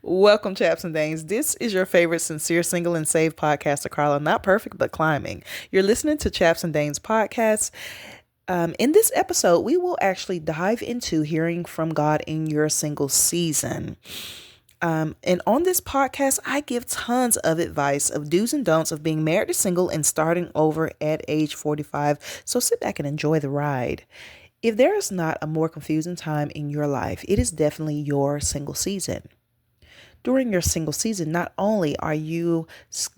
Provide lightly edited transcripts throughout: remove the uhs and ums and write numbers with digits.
Welcome, Chaps and Danes. This is your favorite sincere single and saved podcaster, Carla. Not perfect, but climbing. You're listening to Chaps and Danes podcast. In this episode, we will actually dive into hearing from God in your single season. And on this podcast, I give tons of advice of do's and don'ts of being married to single and starting over at age 45. So sit back and enjoy the ride. If there is not a more confusing time in your life, it is definitely your single season. During your single season, not only are you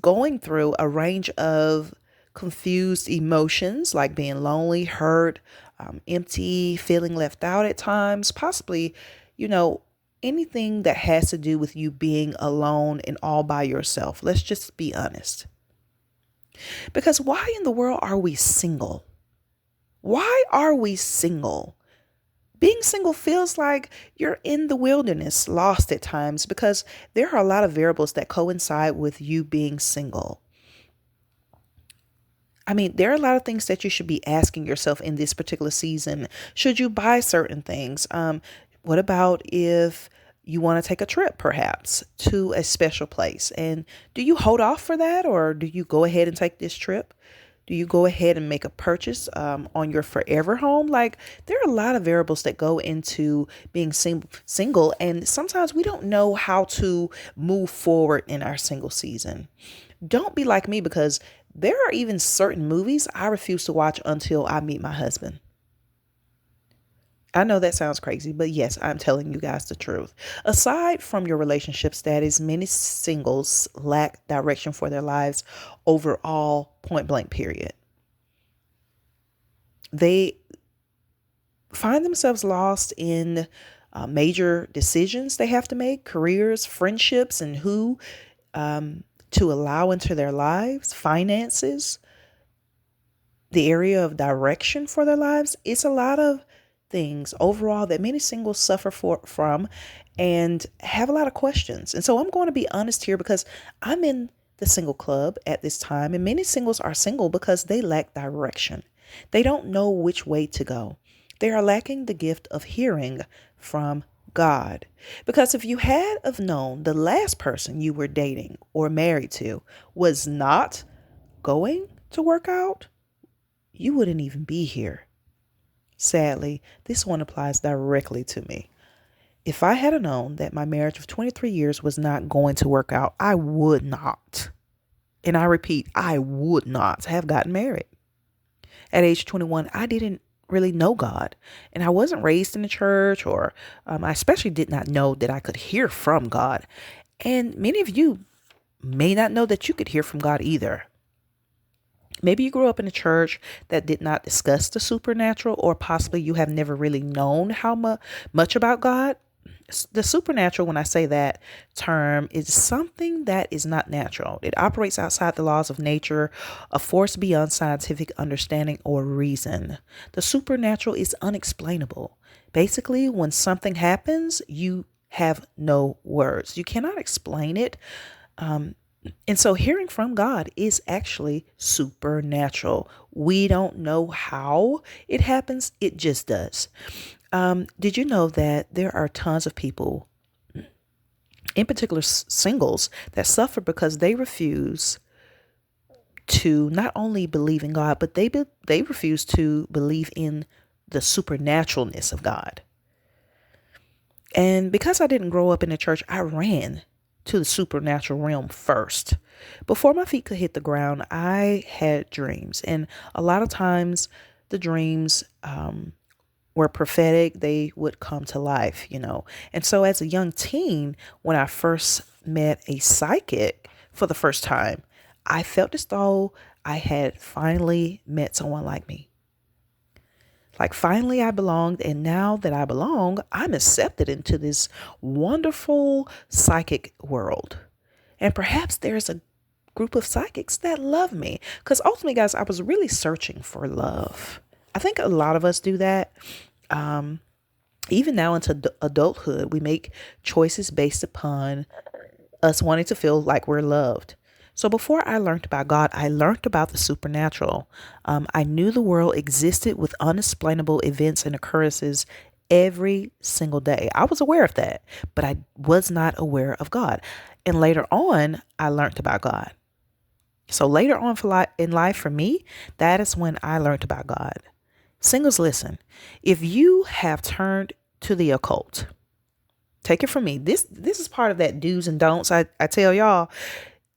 going through a range of confused emotions like being lonely, hurt, empty, feeling left out at times, possibly, you know, anything that has to do with you being alone and all by yourself. Let's just be honest. Because why in the world are we single? Why are we single? Being single feels like you're in the wilderness, lost at times, because there are a lot of variables that coincide with you being single. I mean, there are a lot of things that you should be asking yourself in this particular season. Should you buy certain things? What about if you want to take a trip, perhaps, to a special place? And do you hold off for that, or do you go ahead and take this trip? Do you go ahead and make a purchase on your forever home? Like, there are a lot of variables that go into being single, and sometimes we don't know how to move forward in our single season. Don't be like me, because there are even certain movies I refuse to watch until I meet my husband. I know that sounds crazy, but yes, I'm telling you guys the truth. Aside from your relationship status, many singles lack direction for their lives overall, point blank, period. They find themselves lost in major decisions they have to make, careers, friendships, and who to allow into their lives, finances, the area of direction for their lives. It's a lot of things overall that many singles suffer from and have a lot of questions. And so I'm going to be honest here, because I'm in the single club at this time, and many singles are single because they lack direction. They don't know which way to go. They are lacking the gift of hearing from God. Because if you had have known the last person you were dating or married to was not going to work out, you wouldn't even be here. Sadly, this one applies directly to me. If I had known that my marriage of 23 years was not going to work out, I would not. And I repeat, I would not have gotten married. At age 21, I didn't really know God. And I wasn't raised in the church, or I especially did not know that I could hear from God. And many of you may not know that you could hear from God either. Maybe you grew up in a church that did not discuss the supernatural, or possibly you have never really known how much about God. The supernatural, when I say that term, is something that is not natural. It operates outside the laws of nature, a force beyond scientific understanding or reason. The supernatural is unexplainable. Basically, when something happens, you have no words. You cannot explain it. And so hearing from God is actually supernatural. We don't know how it happens, it just does. Did you know that there are tons of people, in particular singles, that suffer because they refuse to not only believe in God, but they refuse to believe in the supernaturalness of God. And because I didn't grow up in the church, I ran to the supernatural realm first. Before my feet could hit the ground, I had dreams. And a lot of times the dreams were prophetic. They would come to life. And so as a young teen, when I first met a psychic for the first time, I felt as though I had finally met someone like me. Like, finally I belonged, and now that I belong, I'm accepted into this wonderful psychic world. And perhaps there's a group of psychics that love me. Because ultimately, guys, I was really searching for love. I think a lot of us do that. Even now into adulthood, we make choices based upon us wanting to feel like we're loved. So before I learned about God, I learned about the supernatural. I knew the world existed with unexplainable events and occurrences every single day. I was aware of that, but I was not aware of God. And later on, I learned about God. So later on in life for me, that is when I learned about God. Singles, listen, if you have turned to the occult, take it from me. This is part of that do's and don'ts. I tell y'all,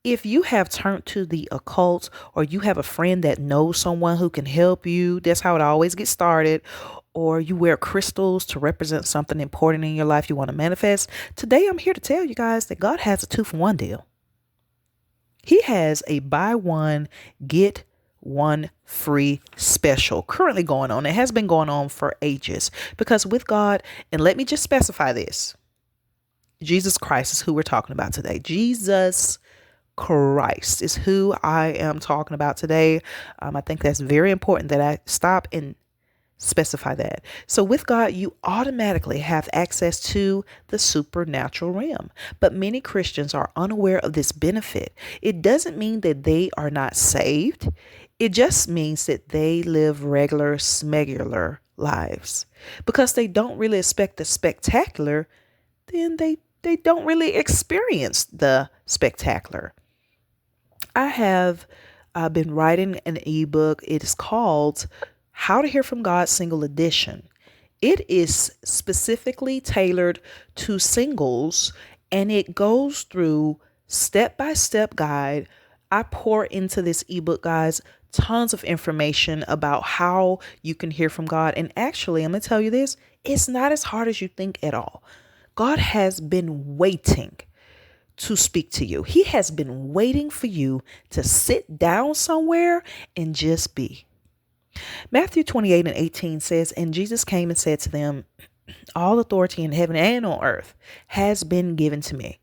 if you have turned to the occult, or you have a friend that knows someone who can help you, that's how it always gets started. Or you wear crystals to represent something important in your life you want to manifest. Today, I'm here to tell you guys that God has a 2-for-1 deal. He has a buy one, get one free special currently going on. It has been going on for ages, because with God, and let me just specify this, Jesus Christ is who we're talking about today. Jesus Christ is who I am talking about today. I think that's very important that I stop and specify that. So with God, you automatically have access to the supernatural realm. But many Christians are unaware of this benefit. It doesn't mean that they are not saved. It just means that they live regular, smegular lives. Because they don't really expect the spectacular, then they don't really experience the spectacular. I have been writing an ebook. It is called How to Hear from God Single Edition. It is specifically tailored to singles, and it goes through step-by-step guide. I pour into this ebook, guys, tons of information about how you can hear from God. And actually, I'm going to tell you this, it's not as hard as you think at all. God has been waiting to speak to you. He has been waiting for you to sit down somewhere and just be. Matthew 28:18 says, and Jesus came and said to them, all authority in heaven and on earth has been given to me.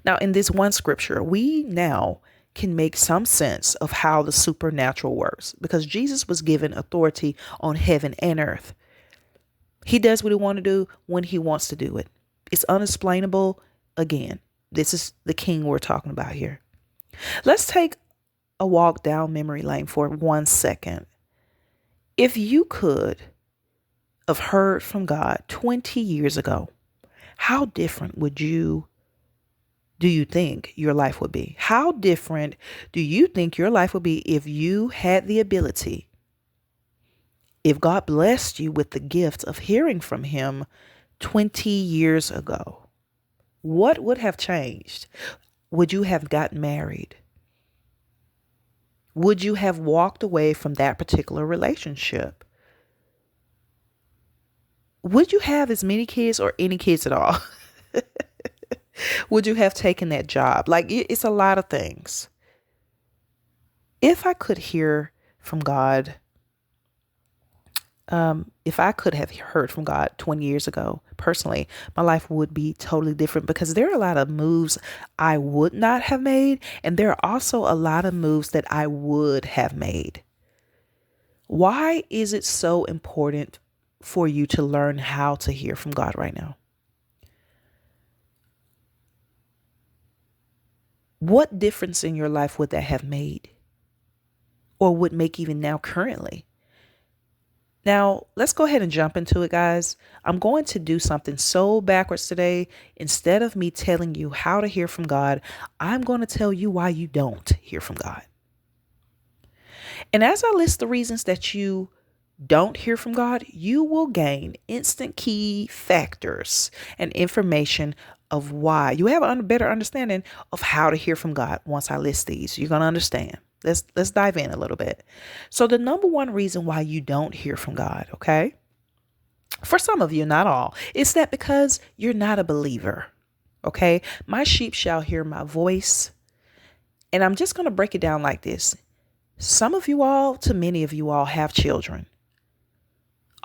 Now, in this one scripture, we now can make some sense of how the supernatural works, because Jesus was given authority on heaven and earth. He does what he wants to do when he wants to do it. It's unexplainable. Again, this is the king we're talking about here. Let's take a walk down memory lane for 1 second. If you could have heard from God 20 years ago, how different do you think your life would be? How different do you think your life would be if you had the ability, if God blessed you with the gift of hearing from him 20 years ago? What would have changed? Would you have gotten married? Would you have walked away from that particular relationship? Would you have as many kids or any kids at all? Would you have taken that job? Like, it's a lot of things. If I could hear from God, if I could have heard from God 20 years ago, personally, my life would be totally different, because there are a lot of moves I would not have made. And there are also a lot of moves that I would have made. Why is it so important for you to learn how to hear from God right now? What difference in your life would that have made, or would make even now currently? Now, let's go ahead and jump into it, guys. I'm going to do something so backwards today. Instead of me telling you how to hear from God, I'm going to tell you why you don't hear from God. And as I list the reasons that you don't hear from God, you will gain instant key factors and information of why. You have a better understanding of how to hear from God. Once I list these, you're going to understand. Let's dive in a little bit. So the number one reason why you don't hear from God, okay? For some of you, not all, is that because you're not a believer, okay? My sheep shall hear my voice. And I'm just going to break it down like this. Some of you all, to many of you all, have children.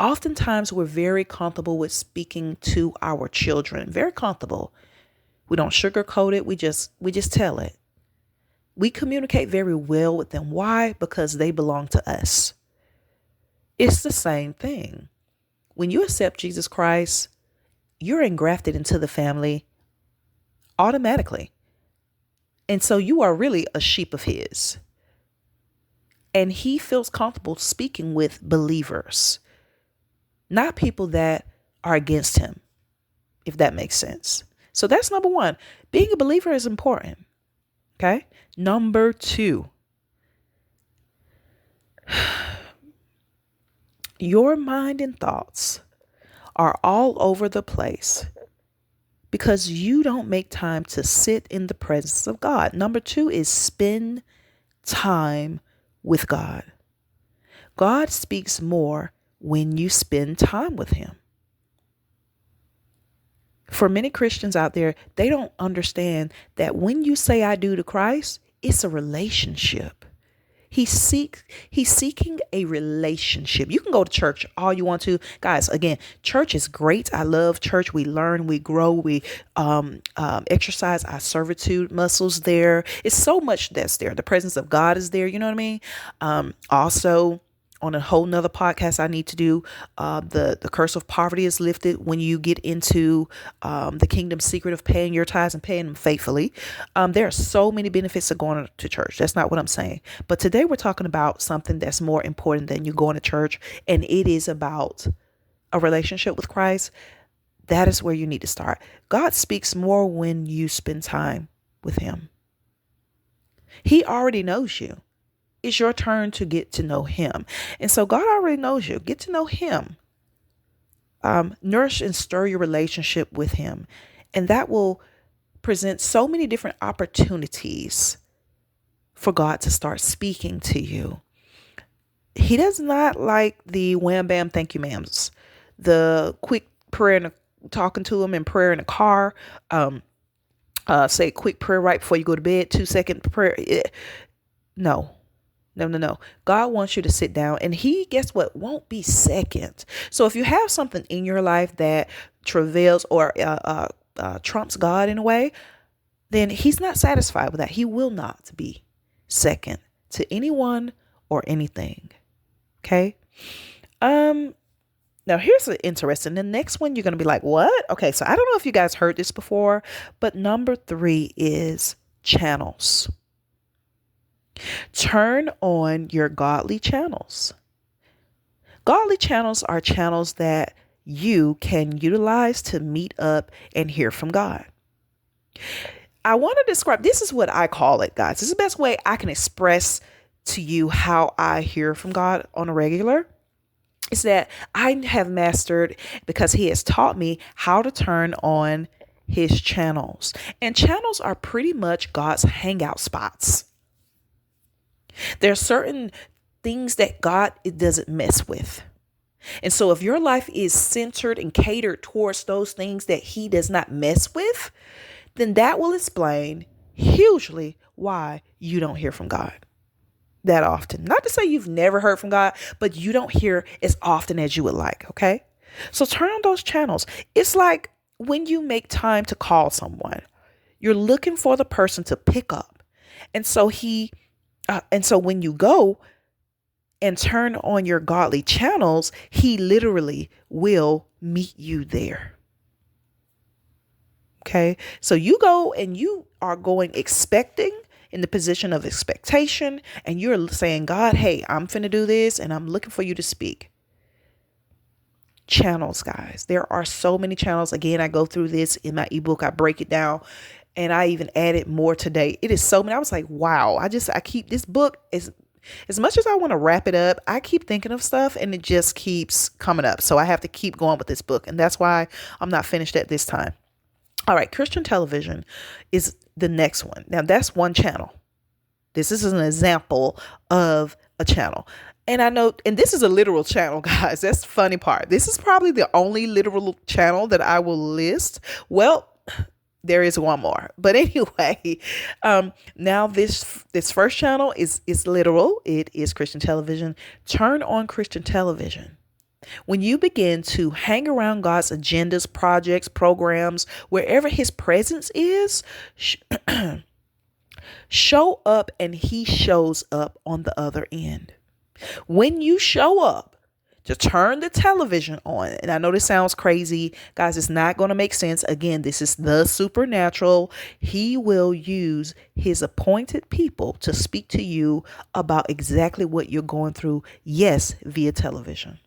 Oftentimes, we're very comfortable with speaking to our children. Very comfortable. We don't sugarcoat it. We just tell it. We communicate very well with them. Why? Because they belong to us. It's the same thing. When you accept Jesus Christ, you're engrafted into the family automatically. And so you are really a sheep of his. And he feels comfortable speaking with believers. not people that are against him, if that makes sense. So that's number one. Being a believer is important. Okay. Number two, your mind and thoughts are all over the place because you don't make time to sit in the presence of God. Number two is spend time with God. God speaks more when you spend time with him. For many Christians out there, they don't understand that when you say I do to Christ, it's a relationship. He's seeking a relationship. You can go to church all you want to. Guys, again, church is great. I love church. We learn, we grow, we exercise our servitude muscles there. It's so much that's there. The presence of God is there. You know what I mean? Also, on a whole nother podcast I need to do, the curse of poverty is lifted when you get into the kingdom secret of paying your tithes and paying them faithfully. There are so many benefits of going to church. That's not what I'm saying. But today we're talking about something that's more important than you going to church, and it is about a relationship with Christ. That is where you need to start. God speaks more when you spend time with him. He already knows you. It's your turn to get to know him. And so God already knows you. Get to know him. Nourish and stir your relationship with him. And that will present so many different opportunities for God to start speaking to you. He does not like the wham bam thank you ma'ams. The quick prayer talking to him in prayer in the car. Say a quick prayer right before you go to bed. 2-second prayer. No. No. God wants you to sit down, and he, guess what, won't be second. So if you have something in your life that travails or trumps God in a way, then he's not satisfied with that. He will not be second to anyone or anything. Okay. Now here's interesting. The next one, you're going to be like, what? Okay. So I don't know if you guys heard this before, but number 3 is channels. Turn on your godly channels. Godly channels are channels that you can utilize to meet up and hear from God. I want to describe, this is what I call it, guys. This is the best way I can express to you how I hear from God on a regular. Is that I have mastered, because he has taught me how to turn on his channels. And channels are pretty much God's hangout spots. There are certain things that God doesn't mess with. And so if your life is centered and catered towards those things that he does not mess with, then that will explain hugely why you don't hear from God that often. Not to say you've never heard from God, but you don't hear as often as you would like. Okay. So turn on those channels. It's like when you make time to call someone, you're looking for the person to pick up. And so when you go and turn on your godly channels, he literally will meet you there. Okay. So you go and you are going expecting, in the position of expectation, and you're saying, God, hey, I'm finna do this and I'm looking for you to speak. Channels, guys. There are so many channels. Again, I go through this in my ebook. I break it down, and I even added more today. It is so many. I was like, wow, I keep this book is, as much as I want to wrap it up, I keep thinking of stuff and it just keeps coming up. So I have to keep going with this book. And that's why I'm not finished at this time. All right. Christian television is the next one. Now that's one channel. This is an example of a channel. And I know, and this is a literal channel, guys. That's the funny part. This is probably the only literal channel that I will list. Well, there is one more, but anyway, now this first channel is literal. It is Christian television. Turn on Christian television. When you begin to hang around God's agendas, projects, programs, wherever his presence is, show up, and he shows up on the other end. When you show up to turn the television on, and I know this sounds crazy, guys, it's not going to make sense. Again, this is the supernatural. He will use his appointed people to speak to you about exactly what you're going through. Yes, via television.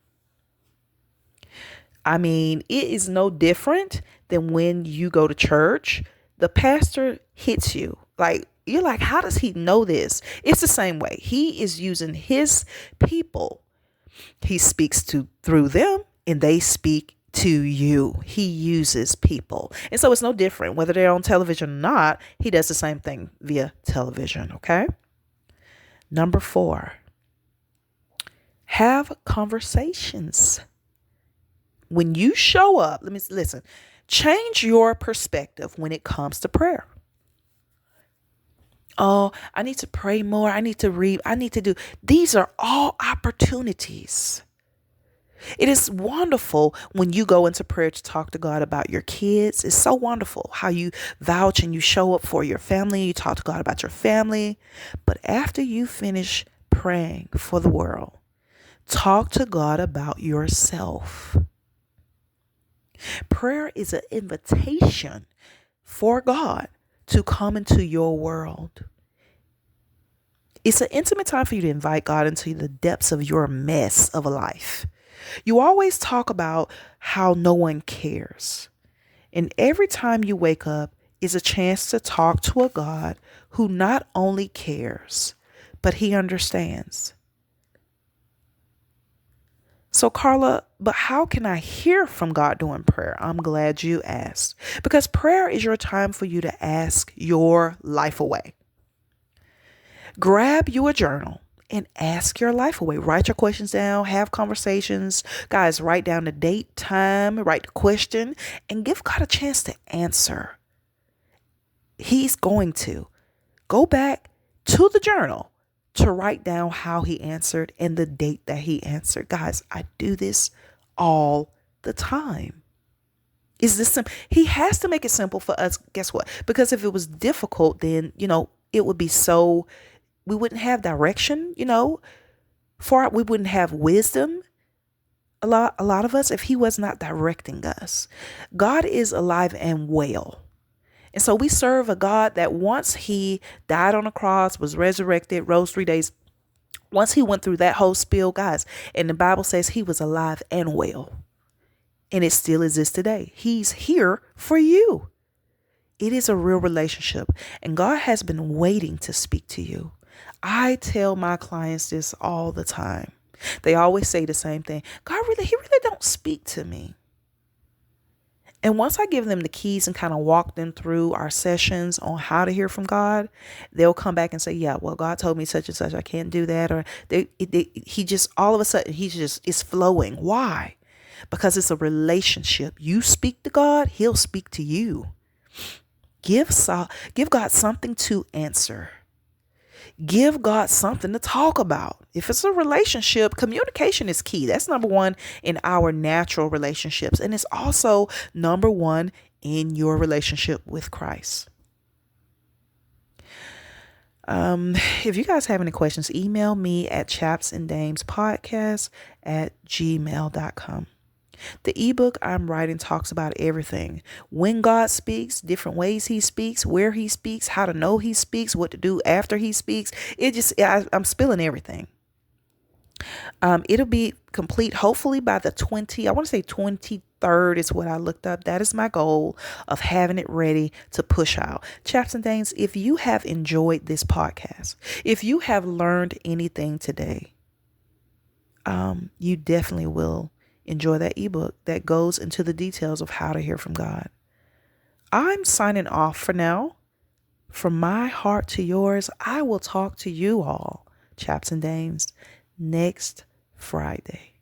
I mean, it is no different than when you go to church, the pastor hits you. Like, you're like, how does he know this? It's the same way. He is using his people. He speaks to through them and they speak to you. He uses people. And so it's no different whether they're on television or not. He does the same thing via television, okay? Number 4, have conversations. When you show up, let me listen, change your perspective when it comes to prayer. Oh, I need to pray more. I need to read. I need to do. These are all opportunities. It is wonderful when you go into prayer to talk to God about your kids. It's so wonderful how you vouch and you show up for your family. You talk to God about your family. But after you finish praying for the world, talk to God about yourself. Prayer is an invitation for God to come into your world. It's an intimate time for you to invite God into the depths of your mess of a life. You always talk about how no one cares. And every time you wake up is a chance to talk to a God who not only cares, but he understands. So, Carla, but how can I hear from God during prayer? I'm glad you asked. Because prayer is your time for you to ask your life away. Grab you a journal and ask your life away. Write your questions down, have conversations. Guys, write down the date, time, write the question, and give God a chance to answer. He's going to go back to the journal to write down how he answered and the date that he answered. Guys, I do this all the time. Is this simple? He has to make it simple for us. Guess what? Because if it was difficult, then, it would be so, we wouldn't have direction, we wouldn't have wisdom. A lot of us, if he was not directing us. God is alive and well. And so we serve a God that once he died on the cross, was resurrected, rose 3 days. Once he went through that whole spiel, guys, and the Bible says he was alive and well. And it still exists today. He's here for you. It is a real relationship. And God has been waiting to speak to you. I tell my clients this all the time. They always say the same thing. He really don't speak to me. And once I give them the keys and kind of walk them through our sessions on how to hear from God, they'll come back and say, yeah, well, God told me such and such, I can't do that. Or he just, all of a sudden, it's flowing. Why? Because it's a relationship. You speak to God, he'll speak to you. Give God something to answer. Give God something to talk about. If it's a relationship, communication is key. That's number 1 in our natural relationships. And it's also number 1 in your relationship with Christ. If you guys have any questions, email me at chapsanddamespodcast@gmail.com. The ebook I'm writing talks about everything. When God speaks, different ways he speaks, where he speaks, how to know he speaks, what to do after he speaks. I'm spilling everything. It'll be complete hopefully by the 23rd is what I looked up. That is my goal of having it ready to push out. Chaps and Dames, if you have enjoyed this podcast, if you have learned anything today, you definitely will enjoy that ebook that goes into the details of how to hear from God. I'm signing off for now. From my heart to yours, I will talk to you all, Chaps and Dames, next Friday.